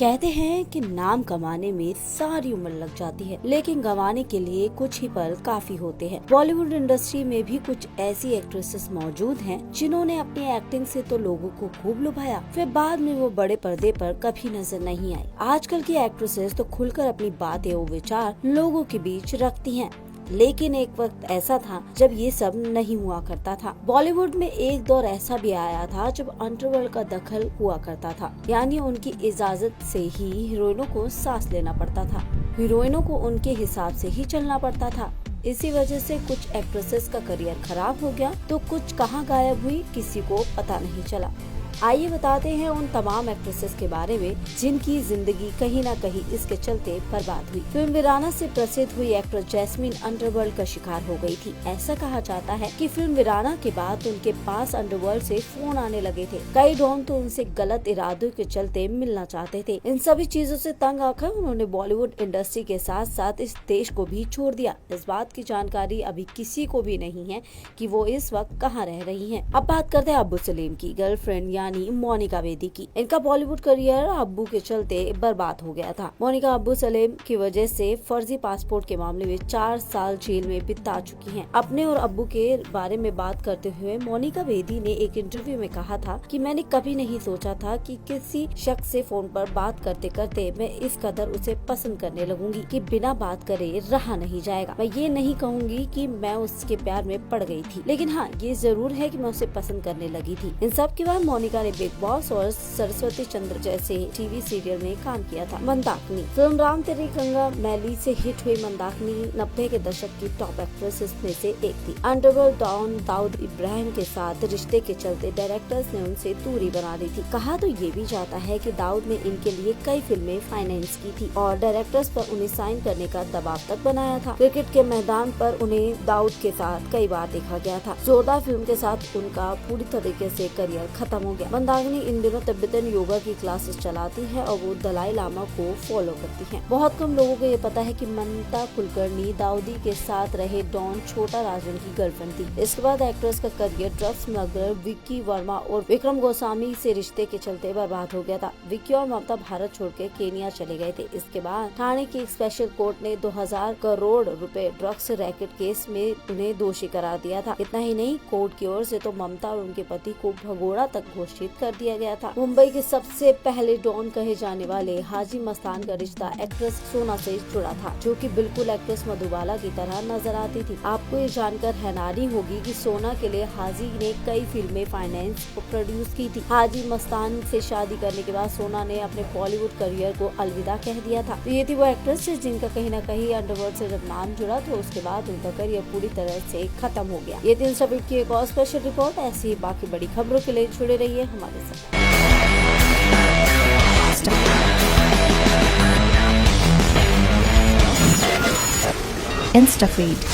कहते हैं कि नाम कमाने में सारी उम्र लग जाती है, लेकिन गंवाने के लिए कुछ ही पल काफी होते हैं। बॉलीवुड इंडस्ट्री में भी कुछ ऐसी एक्ट्रेसेस मौजूद हैं जिन्होंने अपनी एक्टिंग से तो लोगों को खूब लुभाया, फिर बाद में वो बड़े पर्दे पर कभी नजर नहीं आई। आजकल की एक्ट्रेसेस तो खुलकर अपनी बातें और विचार लोगों के बीच रखती हैं, लेकिन एक वक्त ऐसा था जब ये सब नहीं हुआ करता था। बॉलीवुड में एक दौर ऐसा भी आया था जब अंडरवर्ल्ड का दखल हुआ करता था, यानी उनकी इजाजत से ही हीरोइनों को सांस लेना पड़ता था, हीरोइनों को उनके हिसाब से ही चलना पड़ता था। इसी वजह से कुछ एक्ट्रेसेस का करियर खराब हो गया तो कुछ कहाँ गायब हुई किसी को पता नहीं चला। आइए बताते हैं उन तमाम एक्ट्रेसेस के बारे में जिनकी जिंदगी कहीं न कहीं इसके चलते बर्बाद हुई। फिल्म वीराना से प्रसिद्ध हुई एक्ट्रेस जैस्मीन अंडरवर्ल्ड का शिकार हो गई थी। ऐसा कहा जाता है कि फिल्म वीराना के बाद उनके पास अंडरवर्ल्ड से फोन आने लगे थे। कई डॉन तो उनसे गलत इरादों के चलते मिलना चाहते थे। इन सभी चीजों से तंग आकर उन्होंने बॉलीवुड इंडस्ट्री के साथ साथ इस देश को भी छोड़ दिया। इस बात की जानकारी अभी किसी को भी नहीं है कि वो इस वक्त कहाँ रह रही है। अब बात करते हैं अब्बू सलीम की गर्लफ्रेंड यानी मोनिका बेदी की। इनका बॉलीवुड करियर अब्बू के चलते बर्बाद हो गया था। मोनिका अब्बू सलीम की वजह से फर्जी पासपोर्ट के मामले में 4 साल जेल में बिता चुकी हैं। अपने और अब्बू के बारे में बात करते हुए मोनिका बेदी ने एक इंटरव्यू में कहा था कि मैंने कभी नहीं सोचा था कि किसी शख्स से फोन पर बात करते करते मैं इस कदर उसे पसंद करने लगूंगी कि बिना बात करे रहा नहीं जाएगा। मैं ये नहीं कहूँगी कि मैं उसके प्यार में पड़ गई थी, लेकिन हाँ ये जरूर है कि मैं उसे पसंद करने लगी थी। इन सब के बाद मोनिका ने बिग बॉस और सरस्वती चंद्र जैसे टीवी सीरियल में काम किया था। मंदाकिनी फिल्म राम तेरी गंगा मैली से हिट हुई मंदाकिनी 90 के दशक की टॉप एक्ट्रेसेस में से एक थी। अंडरवर्ल्ड डॉन दाऊद इब्राहिम के साथ रिश्ते के चलते डायरेक्टर्स ने उनसे दूरी बना दी थी। कहा तो ये भी जाता है कि दाऊद ने इनके लिए कई फिल्में फाइनेंस की थी और डायरेक्टर्स पर उन्हें साइन करने का दबाव तक बनाया था। क्रिकेट के मैदान पर उन्हें दाऊद के साथ कई बार देखा गया था। जोरदार फिल्म के साथ उनका पूरी तरीके से करियर खत्म हो गया। मंदाकिनी इन दिनों तिब्बतन योगा की क्लासेस चलाती है और वो दलाई लामा को फॉलो करती हैं। बहुत कम लोगों को ये पता है कि ममता कुलकर्णी दाऊदी के साथ रहे डॉन छोटा राजन की गर्लफ्रेंड थी। इसके बाद एक्ट्रेस का career drugs smuggler Vicky Verma और विक्रम गोस्वामी से रिश्ते के चलते बर्बाद हो गया था। विक्की और ममता भारत छोड़ के केनिया चले गए थे। इसके बाद ठाणे की एक स्पेशल कोर्ट ने 2000 करोड़ रुपए ड्रग्स रैकेट केस में उन्हें दोषी करार दिया था। इतना ही नहीं, कोर्ट की ओर से तो ममता और उनके पति को भगोड़ा तक घोषित कर दिया गया था। मुंबई के सबसे पहले डॉन कहे जाने वाले हाजी मस्तान का रिश्ता एक्ट्रेस सोना से जुड़ा था, जो कि बिल्कुल एक्ट्रेस मधुबाला की तरह नजर आती थी। आपको ये जानकर हैरानी होगी कि सोना के लिए हाजी ने कई फिल्में फाइनेंस और प्रोड्यूस की थी। हाजी मस्तान से शादी करने के बाद सोना ने अपने बॉलीवुड करियर को अलविदा कह दिया था। तो ये थी वो एक्ट्रेस जिनका कहीं न कहीं अंडरवर्ल्ड से जब नाम जुड़ा तो उसके बाद उनका करियर पूरी तरह से खत्म हो गया। ये 3 सब्जेक्ट की एक और स्पेशल रिपोर्ट। ऐसी ही बाकी बड़ी खबरों के लिए जुड़े रहिए हमारे साथ। InstaFeed